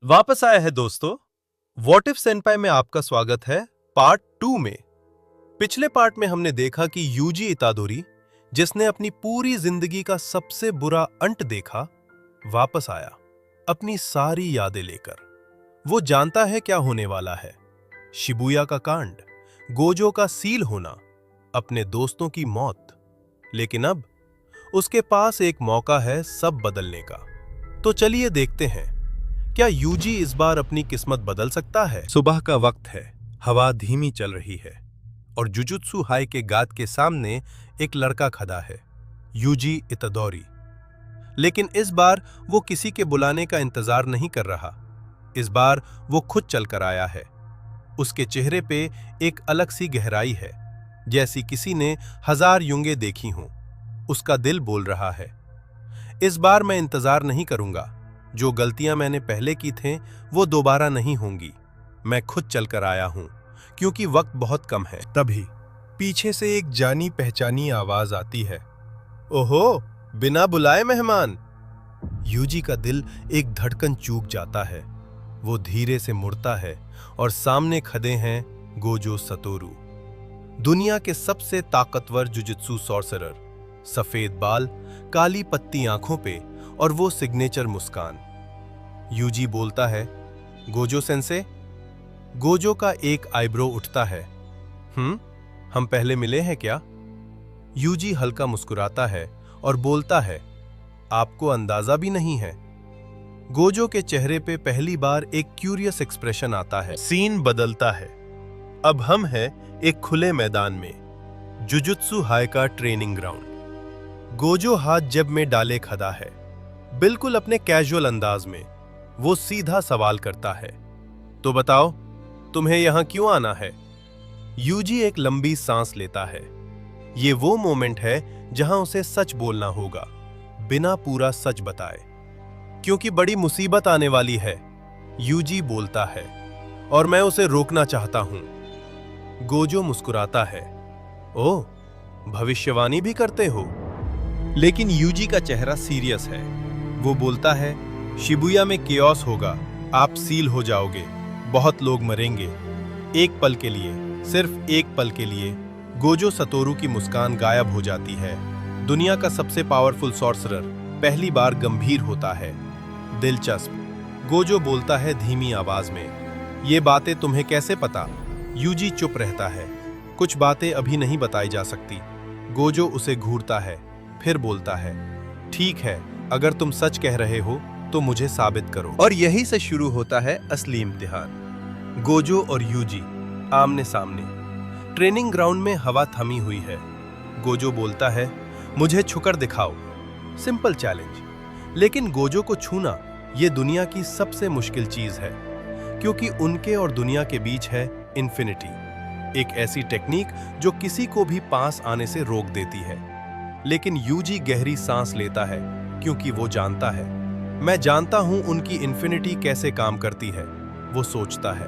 वापस आया है दोस्तों। व्हाट इफ सेनपाई में आपका स्वागत है पार्ट 2 में। पिछले पार्ट में हमने देखा कि यूजी इतादोरी, जिसने अपनी पूरी जिंदगी का सबसे बुरा अंत देखा, वापस आया अपनी सारी यादें लेकर। वो जानता है क्या होने वाला है। शिबुया का कांड, गोजो का सील होना, अपने दोस्तों की मौत। लेकिन अब उसके पास एक मौका है सब बदलने का। तो चलिए देखते हैं, क्या यूजी इस बार अपनी किस्मत बदल सकता है। सुबह का वक्त है, हवा धीमी चल रही है और जुजुत्सु हाई के गात के सामने एक लड़का खड़ा है, यूजी इतादोरी। लेकिन इस बार वो किसी के बुलाने का इंतजार नहीं कर रहा। इस बार वो खुद चलकर आया है। उसके चेहरे पे एक अलग सी गहराई है, जैसी किसी ने 1000 युंगे देखी हों। उसका दिल बोल रहा है, इस बार मैं इंतजार नहीं करूंगा। जो गलतियां मैंने पहले की थीं वो दोबारा नहीं होंगी। मैं खुद चलकर आया हूं क्योंकि वक्त बहुत कम है। तभी पीछे से एक जानी पहचानी आवाज आती है, ओहो, बिना बुलाए मेहमान। यूजी का दिल एक धड़कन चूक जाता है। वो धीरे से मुड़ता है और सामने खड़े हैं गोजो सतोरू, दुनिया के सबसे ताकतवर जुजुत्सु सॉर्सरर। सफेद बाल, काली पत्ती आंखों पे और वो सिग्नेचर मुस्कान। यूजी बोलता है, गोजो सेंसे। गोजो का एक आईब्रो उठता है। हम पहले मिले हैं क्या? यूजी हल्का मुस्कुराता है और बोलता है, आपको अंदाजा भी नहीं है। गोजो के चेहरे पे पहली बार एक क्यूरियस एक्सप्रेशन आता है। सीन बदलता है। अब हम हैं एक खुले मैदान में, जुजुत्सु हाई का ट्रेनिंग ग्राउंड। गोजो हाथ जेब में डाले खड़ा है, बिल्कुल अपने कैजुअल अंदाज में। वो सीधा सवाल करता है, तो बताओ, तुम्हें यहां क्यों आना है? यूजी एक लंबी सांस लेता है। ये वो मोमेंट है जहां उसे सच बोलना होगा, बिना पूरा सच बताए, क्योंकि बड़ी मुसीबत आने वाली है। यूजी बोलता है, और मैं उसे रोकना चाहता हूं। गोजो मुस्कुराता है, ओह, भविष्यवाणी भी करते हो? लेकिन यूजी का चेहरा सीरियस है। वो बोलता है, शिबुया में केओस होगा, आप सील हो जाओगे, बहुत लोग मरेंगे। एक पल के लिए, सिर्फ एक पल के लिए, गोजो सतोरू की मुस्कान गायब हो जाती है। दुनिया का सबसे पावरफुल सॉर्सरर पहली बार गंभीर होता है। दिलचस्प, गोजो बोलता है धीमी आवाज में, ये बातें तुम्हें कैसे पता? यूजी चुप रहता है। कुछ बातें अभी नहीं बताई जा सकती। गोजो उसे घूरता है, फिर बोलता है, ठीक है, अगर तुम सच कह रहे हो तो मुझे साबित करो। और यहीं से शुरू होता है असली इम्तिहान। गोजो और यूजी आमने सामने। ट्रेनिंग ग्राउंड में हवा थमी हुई है। गोजो बोलता है, मुझे छूकर दिखाओ। Simple challenge. लेकिन गोजो को छूना ये दुनिया की सबसे मुश्किल चीज है, क्योंकि उनके और दुनिया के बीच है इन्फिनिटी, एक ऐसी टेक्निक जो किसी को भी पास आने से रोक देती है। लेकिन यूजी गहरी सांस लेता है, क्योंकि वो जानता है, मैं जानता हूं उनकी इन्फिनिटी कैसे काम करती है। वो सोचता है,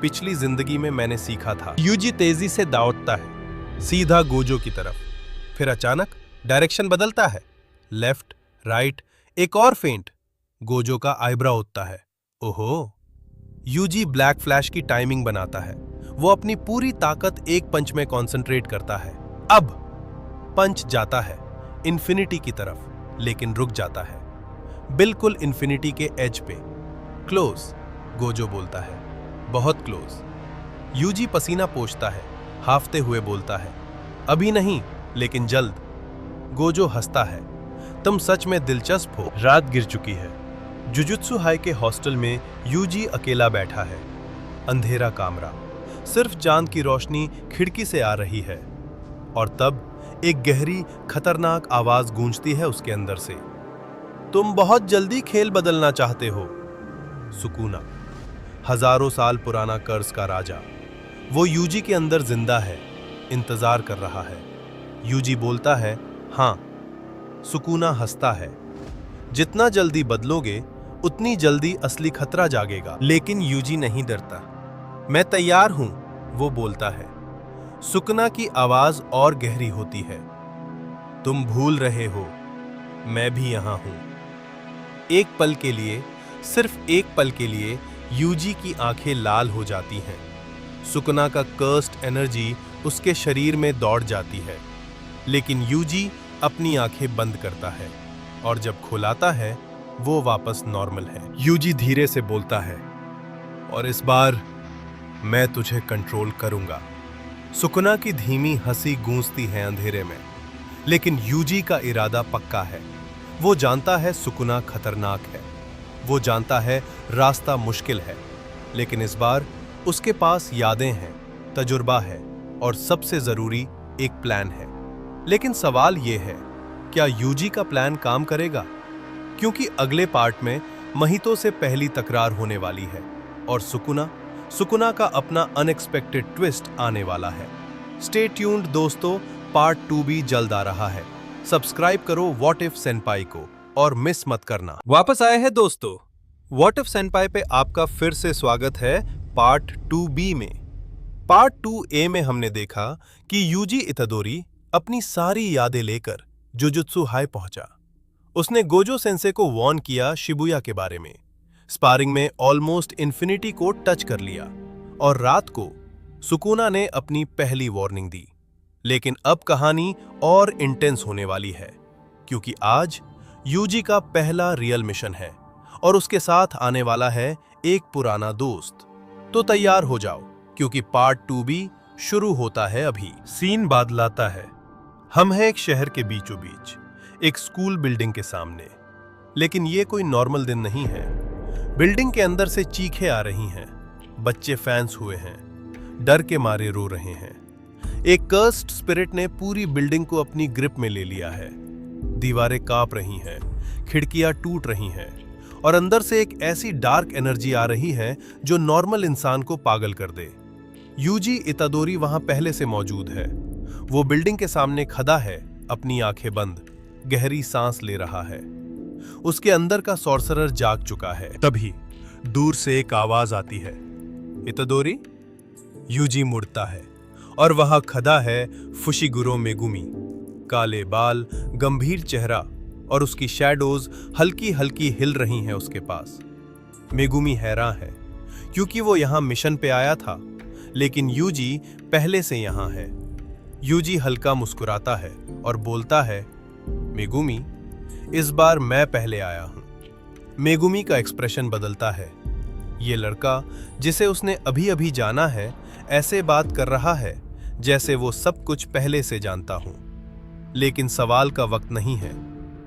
पिछली जिंदगी में मैंने सीखा था। यूजी तेजी से दौड़ता है, सीधा गोजो की तरफ। फिर अचानक डायरेक्शन बदलता है, लेफ्ट, राइट, एक और फेंट। गोजो का आईब्रो उठता है। ओहो! यूजी ब्लैक फ्लैश की टाइमिंग बनाता है। वो अपनी पूरी ताकत एक पंच में कंसंट्रेट करता है। अब पंच जाता है इन्फिनिटी की तरफ, लेकिन रुक जाता है बिल्कुल इन्फिनिटी के एज पे। क्लोज, गोजो बोलता है, बहुत क्लोज। यूजी पसीना पोंछता है, हाफते हुए बोलता है, अभी नहीं, लेकिन जल्द। गोजो हंसता है, तुम सच में दिलचस्प हो। रात गिर चुकी है। जुजुत्सु हाई के हॉस्टल में यूजी अकेला बैठा है। अंधेरा कमरा, सिर्फ चांद की रोशनी खिड़की से आ रही है। और तब एक गहरी, खतरनाक आवाज गूंजती है उसके अंदर से, तुम बहुत जल्दी खेल बदलना चाहते हो। सुकूना, हजारों साल पुराना कर्ज का राजा, वो यूजी के अंदर जिंदा है, इंतजार कर रहा है। यूजी बोलता है, हाँ। सुकूना हंसता है, जितना जल्दी बदलोगे उतनी जल्दी असली खतरा जागेगा। लेकिन यूजी नहीं डरता। मैं तैयार हूं, वो बोलता है। सुकना की आवाज और गहरी होती है, तुम भूल रहे हो, मैं भी यहां हूं। एक पल के लिए सिर्फ एक पल के लिए यूजी की आंखें लाल हो जाती हैं। सुकुना का कर्स्ड एनर्जी उसके शरीर में दौड़ जाती है, लेकिन यूजी अपनी आंखें बंद करता है और जब खुलाता है वो वापस नॉर्मल है। यूजी धीरे से बोलता है, और इस बार मैं तुझे कंट्रोल करूंगा। सुकुना की धीमी हंसी गूंजती है अंधेरे में, लेकिन यूजी का इरादा पक्का है। वो जानता है सुकुना खतरनाक है, वो जानता है रास्ता मुश्किल है, लेकिन इस बार उसके पास यादें हैं, तजुर्बा है और सबसे जरूरी एक प्लान है। लेकिन सवाल ये है, क्या यूजी का प्लान काम करेगा? क्योंकि अगले पार्ट में महितो से पहली तकरार होने वाली है और सुकुना का अपना अनएक्सपेक्टेड ट्विस्ट आने वाला है। स्टे ट्यून्ड दोस्तों, पार्ट 2 भी जल्द आ रहा है। सब्सक्राइब करो व्हाट इफ सेनपाई को और मिस मत करना। वापस आए हैं दोस्तों, व्हाट इफ सेनपाई पे आपका फिर से स्वागत है पार्ट 2B में। पार्ट 2A में हमने देखा कि यूजी इतादोरी अपनी सारी यादें लेकर जुजुत्सु हाई पहुंचा। उसने गोजो सेंसे को वार्न किया शिबुया के बारे में, स्पारिंग में ऑलमोस्ट इन्फिनिटी को टच कर लिया और रात को सुकुना ने अपनी पहली वार्निंग दी। लेकिन अब कहानी और इंटेंस होने वाली है, क्योंकि आज यूजी का पहला रियल मिशन है और उसके साथ आने वाला है एक पुराना दोस्त। तो तैयार हो जाओ, क्योंकि पार्ट 2B शुरू होता है अभी। सीन बादलाता है। हम हैं एक शहर के बीचों बीच, एक स्कूल बिल्डिंग के सामने। लेकिन ये कोई नॉर्मल दिन नहीं है। बिल्डिंग के अंदर से चीखें आ रही हैं, बच्चे फैंस हुए हैं, डर के मारे रो रहे हैं। एक कर्स्ड स्पिरिट ने पूरी बिल्डिंग को अपनी ग्रिप में ले लिया है। दीवारें कांप रही हैं, खिड़कियां टूट रही हैं और अंदर से एक ऐसी डार्क एनर्जी आ रही है जो नॉर्मल इंसान को पागल कर दे। यूजी इतादोरी वहां पहले से मौजूद है। वो बिल्डिंग के सामने खड़ा है, अपनी आंखें बंद, गहरी सांस ले रहा है। उसके अंदर का सॉर्सरर जाग चुका है। तभी दूर से एक आवाज आती है, इतादोरी। यूजी मुड़ता है और वहां खड़ा है फुशिगुरो मेगुमी। काले बाल, गंभीर चेहरा और उसकी शैडोज हल्की हल्की हिल रही हैं उसके पास। मेगुमी हैरान है, क्योंकि वो यहां मिशन पे आया था, लेकिन यूजी पहले से यहां है। यूजी हल्का मुस्कुराता है और बोलता है, मेगुमी, इस बार मैं पहले आया हूं। मेगुमी का एक्सप्रेशन बदलता है। ये लड़का जिसे उसने अभी अभी जाना है, ऐसे बात कर रहा है जैसे वो सब कुछ पहले से जानता हूं। लेकिन सवाल का वक्त नहीं है,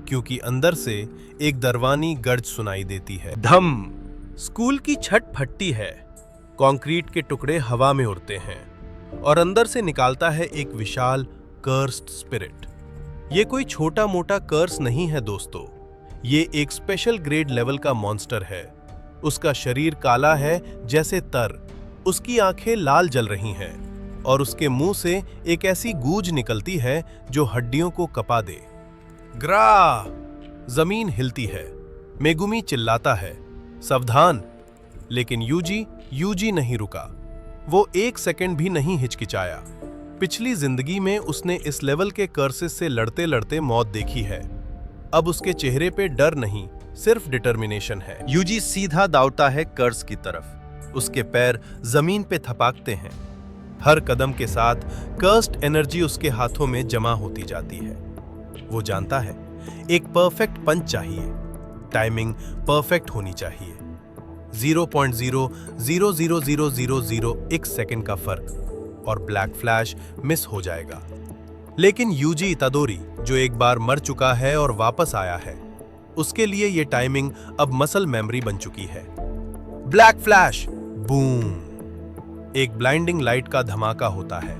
क्योंकि अंदर से एक दरवानी गर्ज सुनाई देती है। धम! स्कूल की छत फटती है, कंक्रीट के टुकड़े हवा में उड़ते हैं और अंदर से निकालता है एक विशाल कर्स्ड स्पिरिट। ये कोई छोटा मोटा कर्स नहीं है दोस्तों, ये एक स्पेशल ग्रेड लेवल का मॉन्स्टर है। उसका शरीर काला है जैसे तर, उसकी आंखें लाल जल रही हैं और उसके मुंह से एक ऐसी गूंज निकलती है जो हड्डियों को कपा दे। ग्रा! जमीन हिलती है। मेगुमी चिल्लाता है, सावधान! लेकिन यूजी नहीं रुका। वो एक सेकंड भी नहीं हिचकिचाया। पिछली जिंदगी में उसने इस लेवल के कर्सेस से लड़ते लड़ते मौत देखी है। अब उसके चेहरे पे डर नहीं, सिर्फ डिटर्मिनेशन है। यूजी सीधा दौड़ता है कर्स की तरफ। उसके पैर जमीन पे थपाकते हैं। हर कदम के साथ कर्स्ड एनर्जी उसके हाथों में जमा होती जाती है। वो जानता है, एक परफेक्ट पंच चाहिए, टाइमिंग परफेक्ट होनी चाहिए। 0.0000001 सेकंड का फर्क और ब्लैक फ्लैश मिस हो जाएगा। लेकिन यूजी इतादोरी, जो एक बार मर चुका है और वापस आया है, उसके लिए ये टाइमिंग अब मसल मेमोरी बन चुकी है। Black flash, boom! एक ब्लाइंडिंग लाइट का धमाका होता है।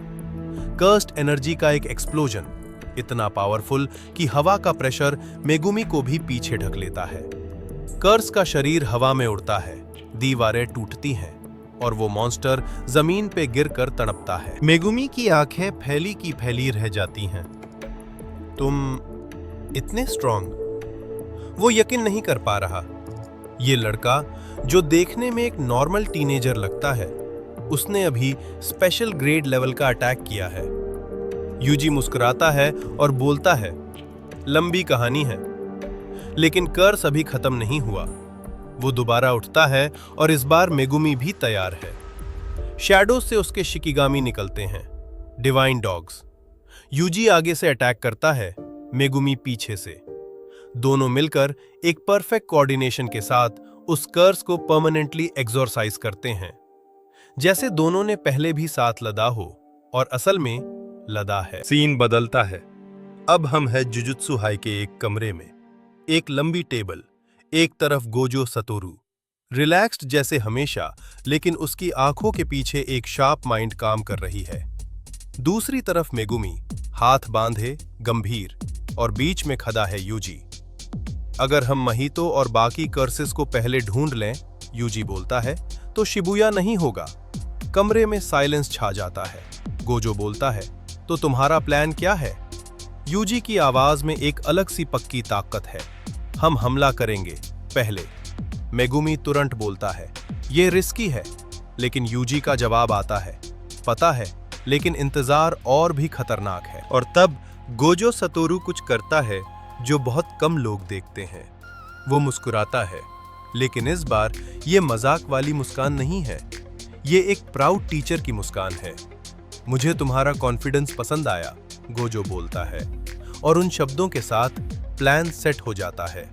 कर्स्ड एनर्जी का एक एक्सप्लोजन, इतना पावरफुल कि हवा का प्रेशर मेगुमी को भी पीछे ढक लेता है। कर्स का शरीर हवा में उड़ता है, दीवारें टूटती हैं और वो मॉन्स्टर जमीन पे गिरकर तड़पता है। मेगुमी की आंखें फैली की फैली रह जाती हैं। तुम इतने स्ट्रांग? वो यकीन नहीं कर पा रहा। ये लड़का, जो देखने में एक नॉर्मल टीनेजर लगता है, उसने अभी स्पेशल ग्रेड लेवल का अटैक किया है। यूजी मुस्कुराता है और बोलता है, लंबी कहानी है, लेकिन कर्स अभी खत्म नहीं हुआ। वो दोबारा उठता है और इस बार मेगुमी भी तैयार है। शैडो से उसके शिकिगामी निकलते हैं, डिवाइन डॉग्स। यूजी आगे से अटैक करता है, मेगुमी पीछे से। दोनों मिलकर एक परफेक्ट कोऑर्डिनेशन के साथ उस कर्स को परमानेंटली एक्सोरसाइज करते हैं, जैसे दोनों ने पहले भी साथ लदा हो, और असल में लदा है। सीन बदलता है। अब हम हैं जुजुत्सु हाई के एक कमरे में। एक लंबी टेबल, एक तरफ गोजो सतोरू, रिलैक्स्ड जैसे हमेशा, लेकिन उसकी आंखों के पीछे एक शार्प माइंड काम कर रही है। दूसरी तरफ मेगुमी, हाथ बांधे, गंभीर, और बीच में खड़ा है यूजी। अगर हम महितो और बाकी कर्सेस को पहले ढूंढ लें, यूजी बोलता है, तो शिबुया नहीं होगा। कमरे में साइलेंस छा जाता है। गोजो बोलता है, तो तुम्हारा प्लान क्या है? यूजी की आवाज में एक अलग सी पक्की ताकत है। हम हमला करेंगे पहले। मेगुमी तुरंत बोलता है, ये रिस्की है। लेकिन यूजी का जवाब आता है, पता है, लेकिन इंतजार और भी खतरनाक है। और तब गोजो सतोरू कुछ करता है जो बहुत कम लोग देखते हैं। वो मुस्कुराता है, लेकिन इस बार ये मजाक वाली मुस्कान नहीं है। ये एक प्राउड टीचर की मुस्कान है। मुझे तुम्हारा कॉन्फिडेंस पसंद आया, गोजो बोलता है, और उन शब्दों के साथ प्लान सेट हो जाता है।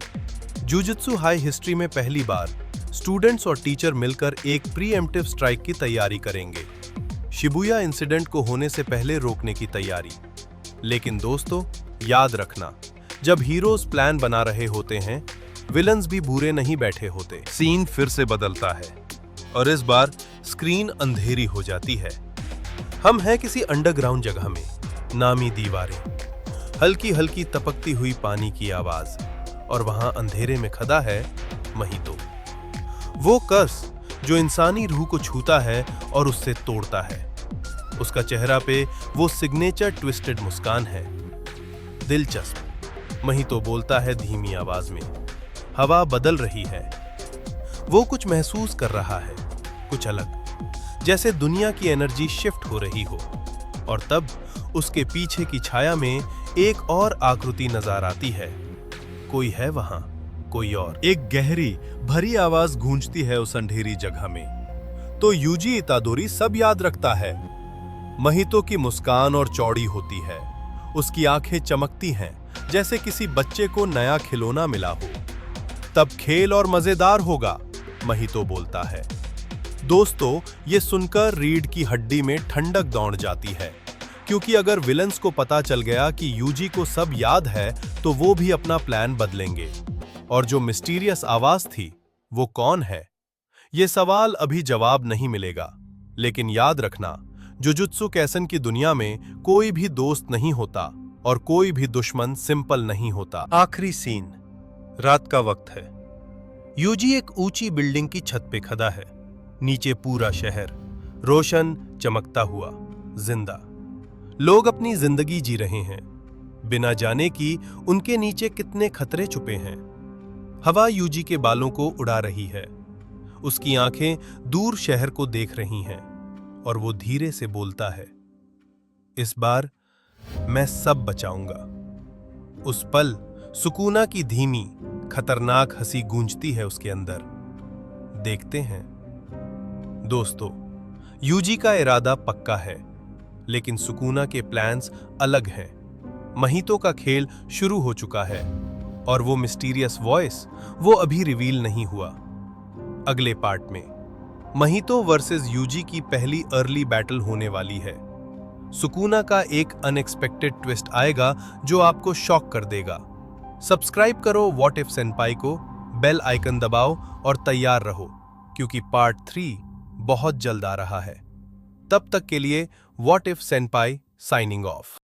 जुजुत्सु हाई हिस्ट्री में पहली बार स्टूडेंट्स और टीचर मिलकर एक प्रीएम्प्टिव स्ट्राइक की तैयारी करेंगे, शिबुया इंसिडेंट को होने से पहले रोकने की तैयारी। लेकिन दोस्तों, याद रखना, जब हीरोज प्लान बना रहे होते हैं, विलन्स भी बुरे नहीं बैठे होते। सीन फिर से बदलता है और इस बार स्क्रीन अंधेरी हो जाती है। हम हैं किसी अंडरग्राउंड जगह में, नामी दीवारें, हल्की हल्की तपकती हुई पानी की आवाज, और वहां अंधेरे में खड़ा है महितो। वो कर्स जो इंसानी रूह को छूता है और उससे तोड़ता है। उसका चेहरा पे वो सिग्नेचर ट्विस्टेड मुस्कान है। दिलचस्प, महितो बोलता है धीमी आवाज में। हवा बदल रही है। वो कुछ महसूस कर रहा है, कुछ अलग, जैसे दुनिया की एनर्जी शिफ्ट हो रही हो। और तब उसके पीछे की छाया में एक और आकृति नजर आती है। कोई है वहां, कोई और। एक गहरी भरी आवाज गूंजती है उस अंधेरी जगह में। तो यूजी इतादोरी सब याद रखता है। महितो की मुस्कान और चौड़ी होती है। उसकी आंखें चमकती हैं, जैसे किसी बच्चे को नया खिलौना मिला हो। तब खेल और मजेदार होगा, महितो बोलता है। दोस्तों, ये सुनकर रीढ़ की हड्डी में ठंडक दौड़ जाती है, क्योंकि अगर विलन्स को पता चल गया कि यूजी को सब याद है, तो वो भी अपना प्लान बदलेंगे। और जो मिस्टीरियस आवाज थी, वो कौन है? ये सवाल अभी जवाब नहीं मिलेगा। लेकिन याद रखना, जुजुत्सु कैसन की दुनिया में कोई भी दोस्त नहीं होता और कोई भी दुश्मन सिंपल नहीं होता। आखिरी सीन, रात का वक्त है। यूजी एक ऊंची बिल्डिंग की छत पे खड़ा है। नीचे पूरा शहर रोशन, चमकता हुआ, जिंदा। लोग अपनी जिंदगी जी रहे हैं, बिना जाने कि उनके नीचे कितने खतरे छुपे हैं। हवा यूजी के बालों को उड़ा रही है। उसकी आंखें दूर शहर को देख रही हैं, और वो धीरे से बोलता है, इस बार मैं सब बचाऊंगा। उस पल सुकूना की धीमी, खतरनाक हंसी गूंजती है उसके अंदर। देखते हैं। दोस्तों, यूजी का इरादा पक्का है, लेकिन सुकूना के प्लान्स अलग हैं। महितो का खेल शुरू हो चुका है, और वो मिस्टीरियस वॉइस, वो अभी रिवील नहीं हुआ। अगले पार्ट में महितो वर्सेस यूजी की पहली अर्ली बैटल होने वाली है। सुकूना का एक अनएक्सपेक्टेड ट्विस्ट आएगा जो आपको शॉक कर देगा। सब्सक्राइब करो व्हाट इफ सेनपाई को, बेल आइकन दबाओ और तैयार रहो, क्योंकि पार्ट 3 बहुत जल्द आ रहा है। तब तक के लिए व्हाट इफ सेनपाई साइनिंग ऑफ।